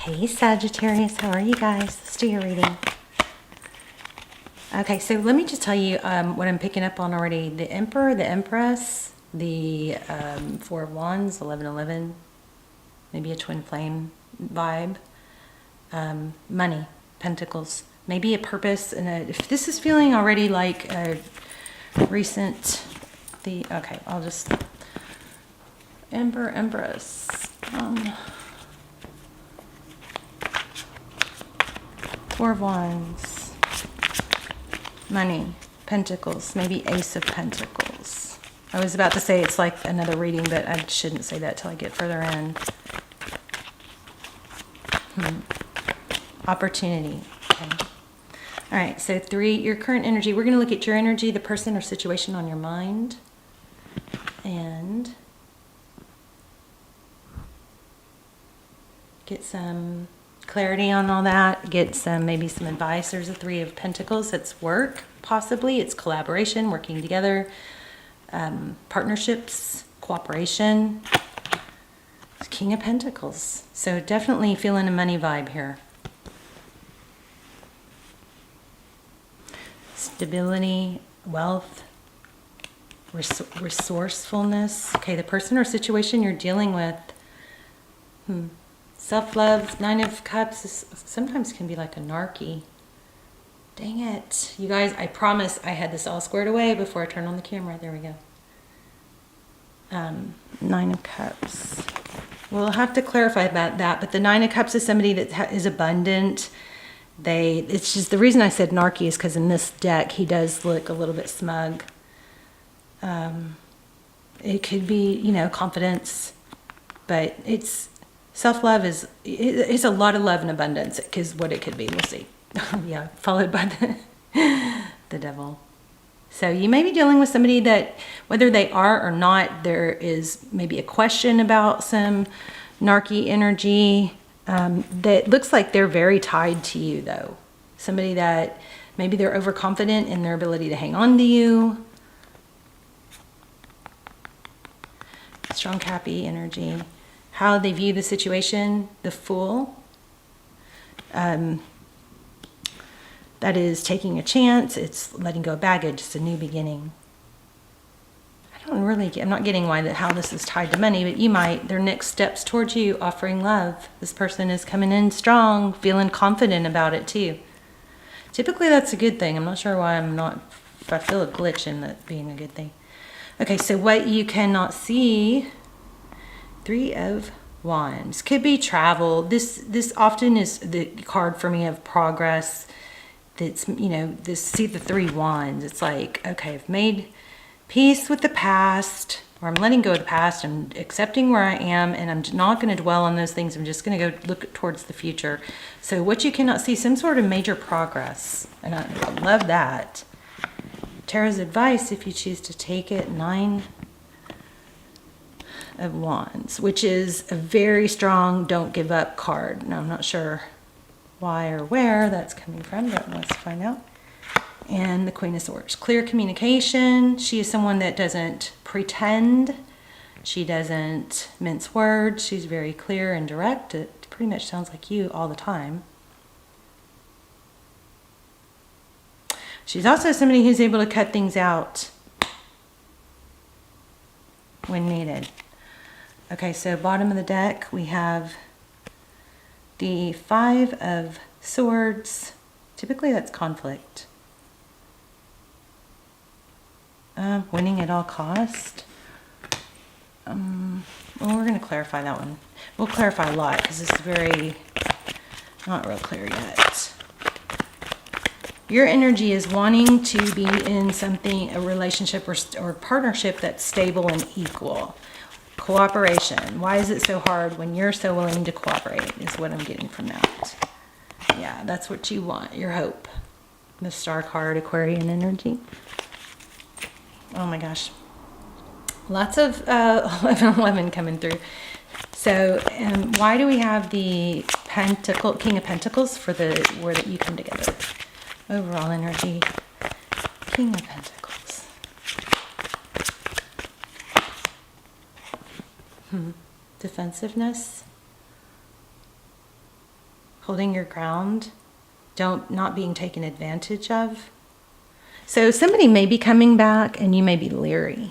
Hey Sagittarius, how are you guys? Let's do your reading. Okay, so let me just tell you what I'm picking up on already. The Emperor, the Empress, the Four of Wands, 1111, maybe a twin flame vibe. Money, Pentacles, maybe a purpose. And if this is feeling already like a recent, okay, I'll just, Emperor, Empress. Four of Wands, money, Pentacles, maybe Ace of Pentacles. I was about to say it's like another reading, but I shouldn't say that till I get further in. Opportunity. Okay. All right, so 3, your current energy. We're going to look at your energy, the person or situation on your mind, and get some clarity on all that, get some, maybe some advice. There's a 3 of Pentacles. It's work, possibly. It's collaboration, working together, partnerships, cooperation. It's King of Pentacles. So definitely feeling a money vibe here. Stability, wealth, resourcefulness. Okay, the person or situation you're dealing with. Self-love, 9 of Cups is, sometimes can be like a narky. Dang it. You guys, I promise I had this all squared away before I turned on the camera. There we go. 9 of Cups. We'll have to clarify about that, but the 9 of Cups is somebody that is abundant. It's just, the reason I said narky is because in this deck, he does look a little bit smug. It could be, you know, confidence, but it's, self-love is, it's a lot of love and abundance, because what it could be, we'll see. Yeah, followed by the devil. So you may be dealing with somebody that, whether they are or not, there is maybe a question about some narky energy. That looks like they're very tied to you, though. Somebody that maybe they're overconfident in their ability to hang on to you. Strong Cappy energy. How they view the situation, the Fool. That is taking a chance. It's letting go of baggage. It's a new beginning. I'm not getting how this is tied to money, but you might, their next steps towards you, offering love. This person is coming in strong, feeling confident about it too. Typically that's a good thing. I'm not sure why if I feel a glitch in that being a good thing. Okay, so what you cannot see, 3 of Wands. Could be travel. This often is the card for me of progress. That's, you know, see the 3 Wands. It's like, okay, I've made peace with the past, or I'm letting go of the past, I'm accepting where I am, and I'm not going to dwell on those things. I'm just going to go look towards the future. So what you cannot see, some sort of major progress, and I love that. Tarot's advice, if you choose to take it, 9 of Wands, which is a very strong don't give up card. Now I'm not sure why or where that's coming from, but let's find out. And the Queen of Swords. Clear communication. She is someone that doesn't pretend. She doesn't mince words. She's very clear and direct. It pretty much sounds like you all the time. She's also somebody who's able to cut things out when needed. Okay, so bottom of the deck, we have the 5 of Swords. Typically that's conflict. Winning at all cost. Well, we're going to clarify that one. We'll clarify a lot because it's very not real clear yet. Your energy is wanting to be in something, a relationship or partnership that's stable and equal. Cooperation. Why is it so hard when you're so willing to cooperate is what I'm getting from that. Yeah, that's what you want, your hope. The Star card, Aquarian energy. Oh my gosh. Lots of 11 coming through. So why do we have the King of Pentacles for the word that you come together? Overall energy. King of Pentacles. Defensiveness. holding your ground, not being taken advantage of. So somebody may be coming back and you may be leery.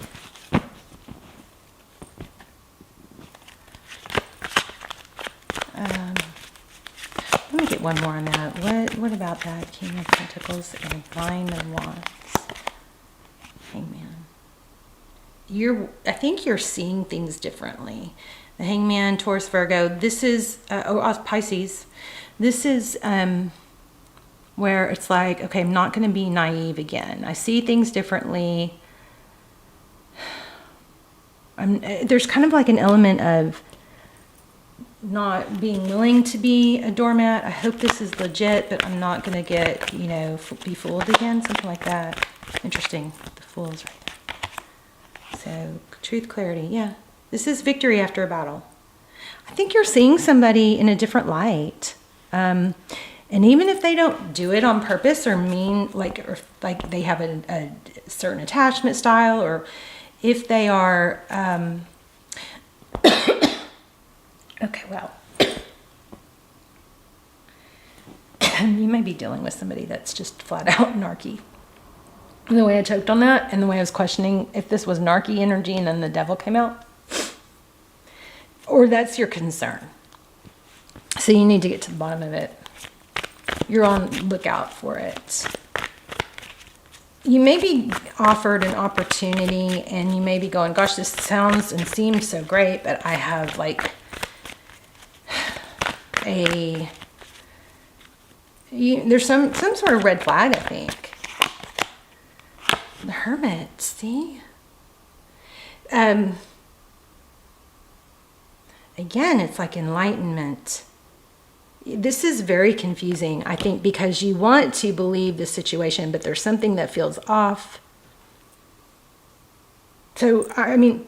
Let me get one more on that. What about that? King of Pentacles and Nine of Wands. Hangman. I think you're seeing things differently. The Hangman, Taurus, Virgo. This is Pisces. This is where it's like, okay, I'm not going to be naive again. I see things differently. There's kind of like an element of not being willing to be a doormat. I hope this is legit, but I'm not going to get, be fooled again. Something like that. Interesting. The Fool is right there. So, truth, clarity. Yeah. This is victory after a battle. I think you're seeing somebody in a different light. And even if they don't do it on purpose or like they have a certain attachment style, or if they are, okay, well, you may be dealing with somebody that's just flat out narky. The way I choked on that and the way I was questioning if this was narky energy and then the devil came out, or that's your concern. So you need to get to the bottom of it. You're on lookout for it. You may be offered an opportunity and you may be going, gosh, this sounds and seems so great, but I have like there's some sort of red flag, I think. The Hermit, see? Again, it's like enlightenment. This is very confusing, I think, because you want to believe the situation, but there's something that feels off. So, I mean,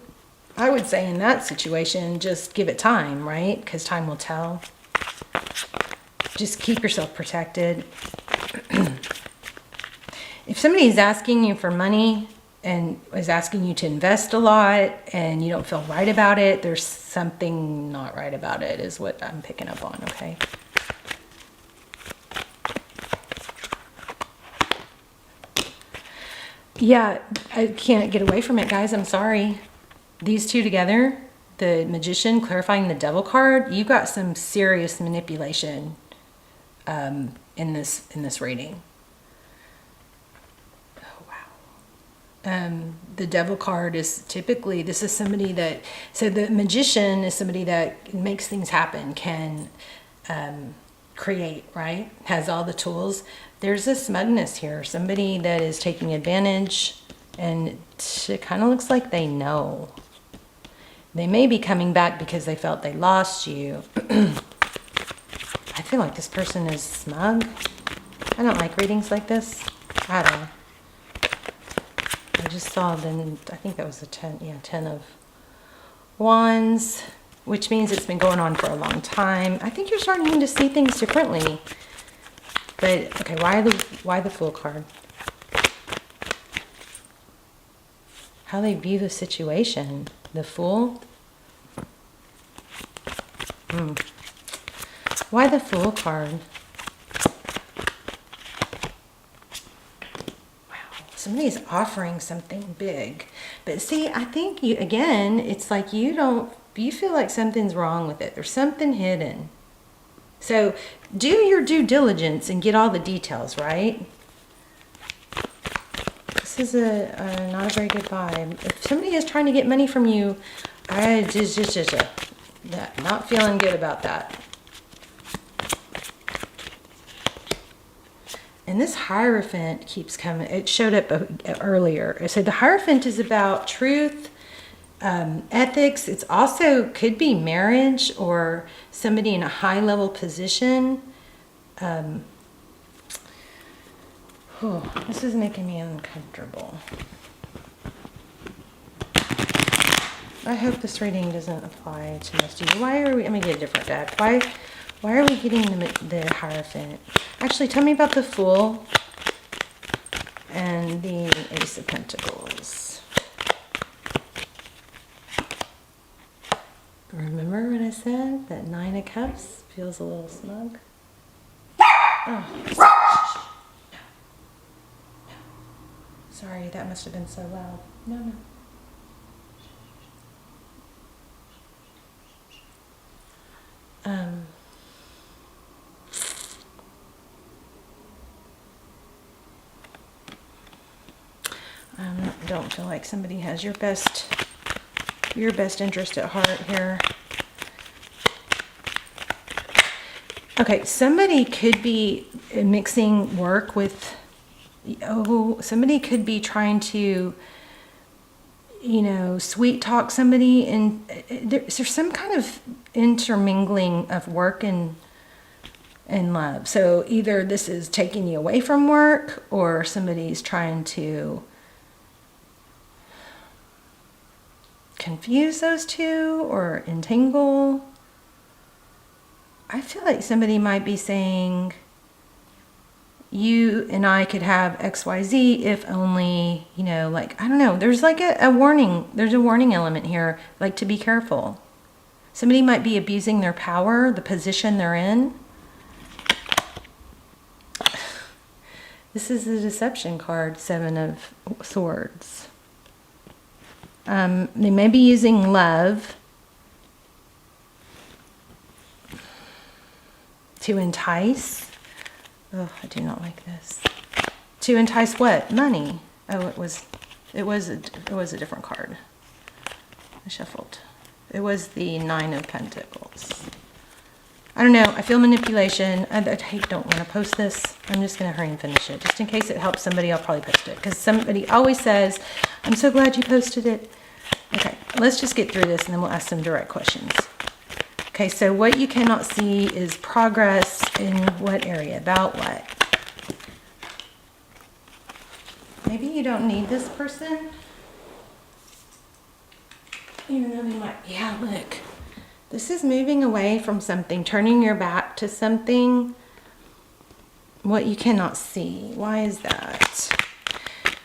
I would say in that situation, just give it time, right? Because time will tell. Just keep yourself protected. If somebody is asking you for money and is asking you to invest a lot and you don't feel right about it, there's something not right about it, is what I'm picking up on, okay? Yeah, I can't get away from it, guys. I'm sorry. These two together, the Magician clarifying the Devil card, you got some serious manipulation in this reading. Oh, wow. The Devil card is typically, this is somebody that, so the Magician is somebody that makes things happen, can create, right? Has all the tools. There's a smugness here. Somebody that is taking advantage, and it kind of looks like they know. They may be coming back because they felt they lost you. I feel like this person is smug. I don't like readings like this. I don't know. I just saw then, I think that was the 10 of Wands, which means it's been going on for a long time. I think you're starting to see things differently. But, okay, why the Fool card? How they view the situation. The Fool? Why the Fool card? Wow, somebody's offering something big. But see, I think you, again, it's like you feel like something's wrong with it. There's something hidden. So do your due diligence and get all the details, right? This is not a very good vibe. If somebody is trying to get money from you, not feeling good about that. And this Hierophant keeps coming. It showed up earlier. So the Hierophant is about truth, ethics. It's also could be marriage or somebody in a high level position. This is making me uncomfortable. I hope this reading doesn't apply to most of you. Why are we, let me get a different deck. Why are we getting the Hierophant? Actually, tell me about the Fool and the Ace of Pentacles. Remember what I said? That 9 of Cups feels a little smug. Oh. Sorry, that must have been so loud. No, no. Don't feel like somebody has your best interest at heart here. Okay, somebody could be mixing work with, somebody could be trying to, sweet talk somebody, and there's some kind of intermingling of work and love. So either this is taking you away from work, or somebody's trying to confuse those two or entangle. I feel like somebody might be saying, you and I could have XYZ if only, I don't know. There's like a warning. There's a warning element here, like to be careful. Somebody might be abusing their power, the position they're in. This is the deception card, 7 of Swords. They may be using love to entice. Oh, I do not like this. To entice what? Money. Oh, it was a different card. I shuffled. It was the 9 of Pentacles. I don't know. I feel manipulation. I don't want to post this. I'm just going to hurry and finish it. Just in case it helps somebody, I'll probably post it. Because somebody always says, I'm so glad you posted it. Okay, let's just get through this and then we'll ask some direct questions. Okay, so what you cannot see is progress in what area? About what? Maybe you don't need this person. Even though they might, yeah, look. This is moving away from something, turning your back to something. What you cannot see. Why is that?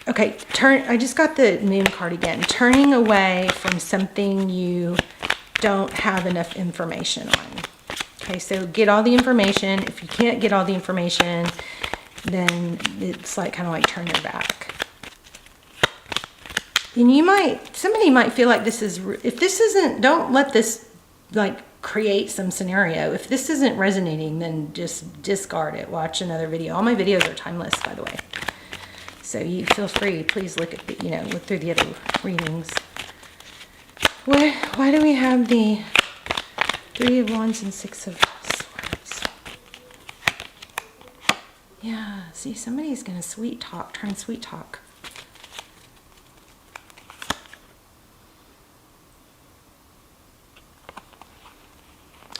Okay, I just got the Moon card again. Turning away from something you don't have enough information on. Okay, so get all the information. If you can't get all the information, then it's like kind of like turn your back. And somebody might feel like this is, if this isn't, don't let this like create some scenario. If this isn't resonating, then just discard it. Watch another video. All my videos are timeless, by the way. So you feel free, please look at the, look through the other readings. Why do we have the 3 of Wands and 6 of Swords? Yeah, see, somebody's going to try and sweet talk.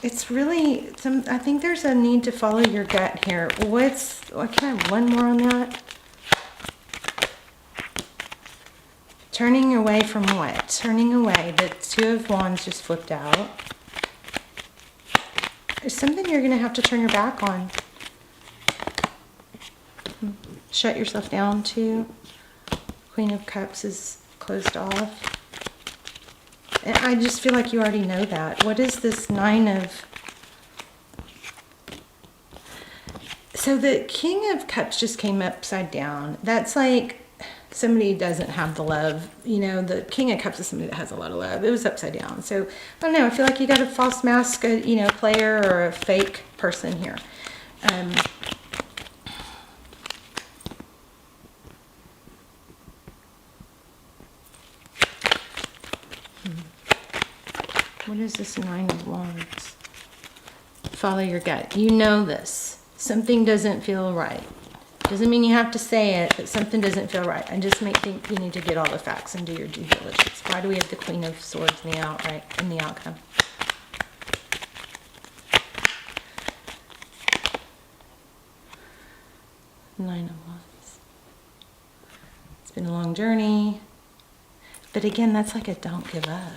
It's really, I think there's a need to follow your gut here. Can I have one more on that? Turning away from what? Turning away. The 2 of Wands just flipped out. There's something you're going to have to turn your back on. Shut yourself down to. Queen of Cups is closed off. And I just feel like you already know that. What is this 9 of... So the King of Cups just came upside down. That's like somebody doesn't have the love. The King of Cups is somebody that has a lot of love. It was upside down. So, I don't know. I feel like you got a false mask, player or a fake person here. What is this 9 of Wands? Follow your gut. You know this. Something doesn't feel right. Doesn't mean you have to say it, but something doesn't feel right. I just think you need to get all the facts and do your due diligence. Why do we have the Queen of Swords in the outcome? Nine of Wands. It's been a long journey. But again, that's like a don't give up.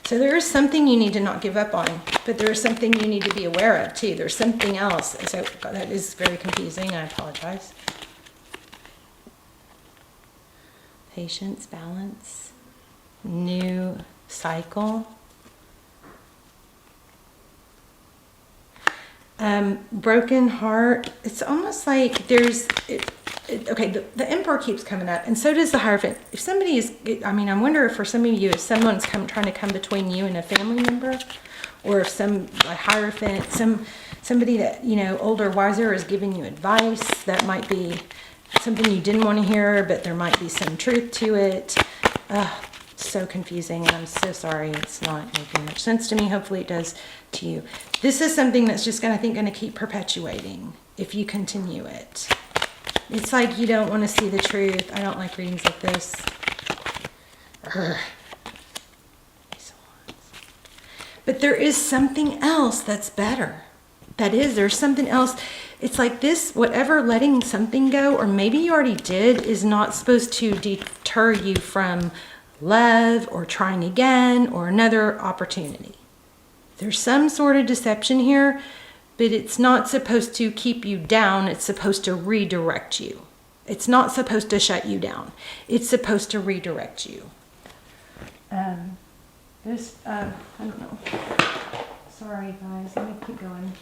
So there is something you need to not give up on, but there is something you need to be aware of too. There's something else. So that is very confusing. I apologize. Patience, balance, new cycle. Broken heart. It's almost like there's... okay, the Emperor keeps coming up, and so does the Hierophant. If somebody is... I mean, I wonder if for some of you, if someone's trying to come between you and a family member, or if a Hierophant, somebody that, you know, older, wiser is giving you advice that might be something you didn't want to hear, but there might be some truth to it. So confusing, and I'm so sorry it's not making much sense to me. Hopefully it does to you. This is something that's just going to keep perpetuating if you continue it. It's like you don't want to see the truth. I don't like readings like this. But there is something else that's better. There's something else. It's like this, whatever letting something go, or maybe you already did, is not supposed to deter you from love or trying again or another opportunity. There's some sort of deception here, but it's not supposed to keep you down. It's supposed to redirect you. It's not supposed to shut you down. It's supposed to redirect you. I don't know. Sorry, guys. Let me keep going.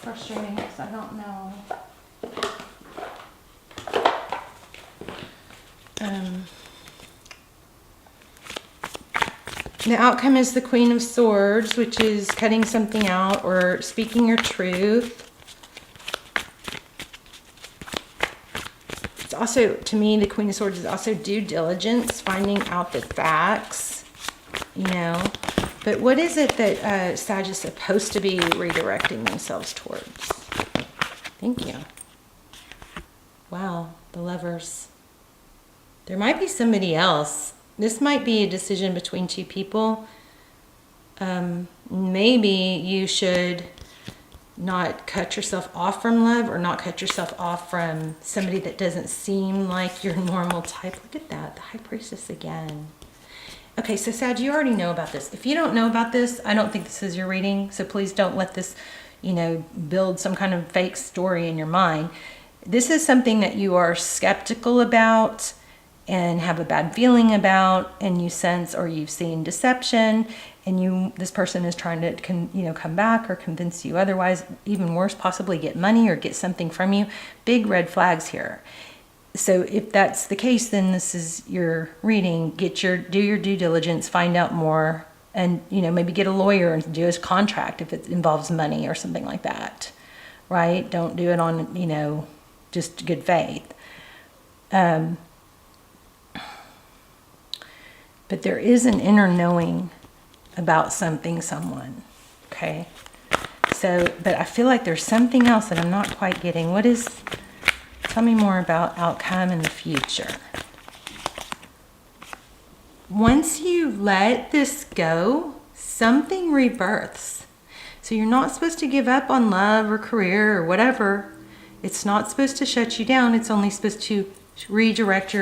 Frustrating because I don't know. The outcome is the Queen of Swords, which is cutting something out or speaking your truth. It's also, to me, the Queen of Swords is also due diligence, finding out the facts, you know. But what is it that Sag is supposed to be redirecting themselves towards? Thank you. Wow, the Lovers. There might be somebody else. This might be a decision between two people. Maybe you should not cut yourself off from love, or not cut yourself off from somebody that doesn't seem like your normal type. Look at that, the High Priestess again. Okay, so Sag, you already know about this. If you don't know about this, I don't think this is your reading. So please don't let this, you know, build some kind of fake story in your mind. This is something that you are skeptical about and have a bad feeling about, and you sense, or you've seen deception, and this person is trying to come back or convince you otherwise. Even worse, possibly get money or get something from you. Big red flags here. So if that's the case, then this is your reading. Do your due diligence, find out more, and maybe get a lawyer and do a contract if it involves money or something like that, right? Don't do it on just good faith. But there is an inner knowing about someone, okay? So, but I feel like there's something else that I'm not quite getting. Tell me more about outcome in the future. Once you let this go, something rebirths. So you're not supposed to give up on love or career or whatever. It's not supposed to shut you down. It's only supposed to redirect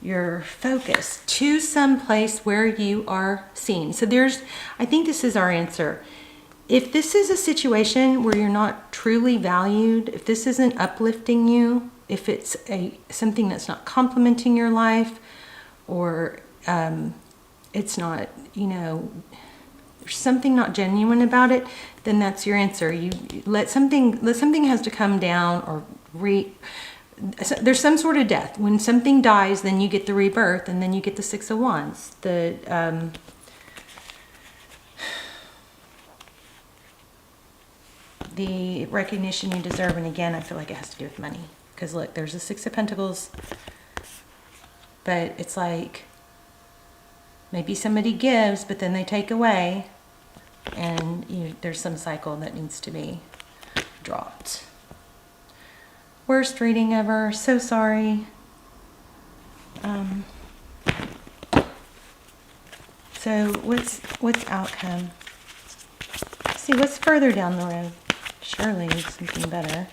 your focus to some place where you are seen. So I think this is our answer. If this is a situation where you're not truly valued, if this isn't uplifting you, if it's something that's not complimenting your life, or it's not, there's something not genuine about it, then that's your answer. You let something has to come down, or there's some sort of death. When something dies, then you get the rebirth, and then you get the Six of Wands. The recognition you deserve, and again, I feel like it has to do with money. Because look, there's the Six of Pentacles, but it's like maybe somebody gives, but then they take away, and there's some cycle that needs to be dropped. Worst reading ever. So sorry. So what's outcome? See, what's further down the road? Surely something better.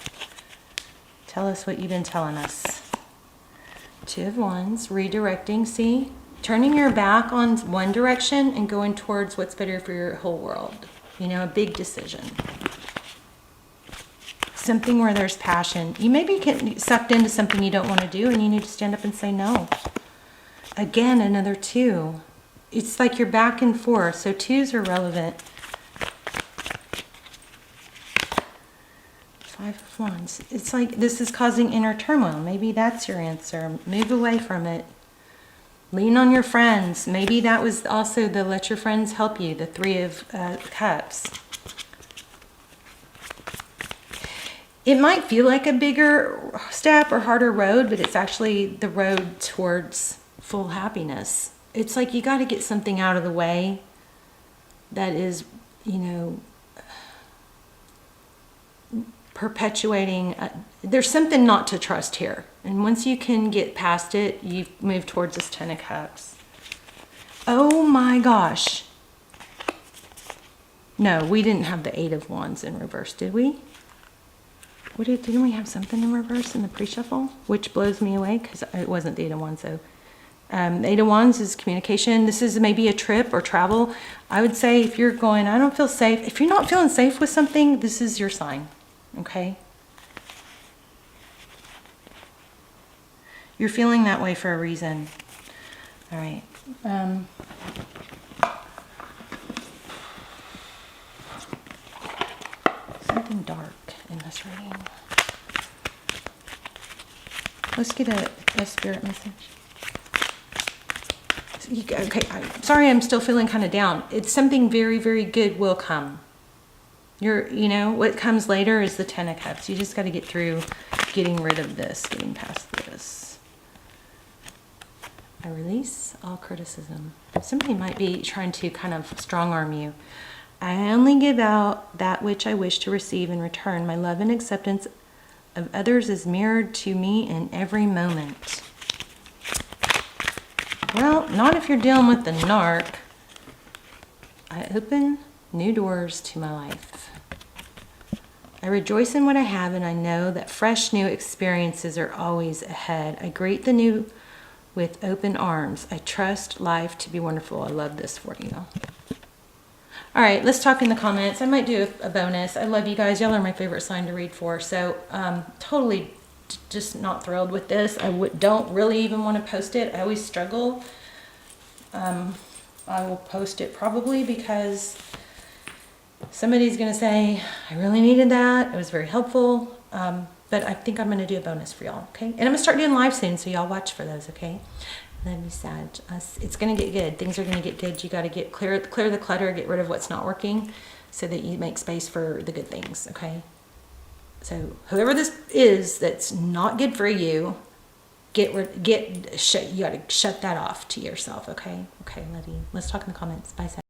Tell us what you've been telling us. Two of Wands, redirecting, see? Turning your back on one direction and going towards what's better for your whole world. A big decision. something where there's passion. You may be getting sucked into something you don't want to do, and you need to stand up and say no. Again, another 2. It's like you're back and forth, so 2s are relevant. 5 of Wands. It's like this is causing inner turmoil. Maybe that's your answer. Move away from it. Lean on your friends. Maybe that was also the let your friends help you, the 3 of Cups. It might feel like a bigger step or harder road, but it's actually the road towards full happiness. It's like you got to get something out of the way that is, you know, perpetuating. There's something not to trust here. And once you can get past it, you move towards this 10 of Cups. Oh my gosh. No, we didn't have the 8 of Wands in reverse, did we? Didn't we have something in reverse in the pre-shuffle? Which blows me away because it wasn't the 8 of Wands. So, 8 of Wands is communication. This is maybe a trip or travel. I would say if you're going, I don't feel safe. If you're not feeling safe with something, this is your sign. Okay? You're feeling that way for a reason. All right. Something dark in this reading. Let's get a spirit message. Okay, sorry, I'm still feeling kind of down. It's something very, very good will come. You know, what comes later is the 10 of Cups. You just got to get through getting rid of this, getting past this. I release all criticism. Somebody might be trying to kind of strong arm you. I only give out that which I wish to receive in return. My love and acceptance of others is mirrored to me in every moment. Well, not if you're dealing with the narc. I open new doors to my life. I rejoice in what I have, and I know that fresh new experiences are always ahead. I greet the new with open arms. I trust life to be wonderful. I love this for you. All right, let's talk in the comments. I might do a bonus. I love you guys. Y'all are my favorite sign to read for. So totally just not thrilled with this. I don't really even want to post it. I always struggle. I will post it probably because somebody's going to say, I really needed that. It was very helpful. But I think I'm going to do a bonus for y'all, okay? And I'm going to start doing live soon, so y'all watch for those, okay? Let me Sag. It's going to get good. Things are going to get good. You got to get clear the clutter, get rid of what's not working so that you make space for the good things, okay? So whoever this is that's not good for you, you got to shut that off to yourself, okay? Okay, love you. Let's talk in the comments. Bye, Sag.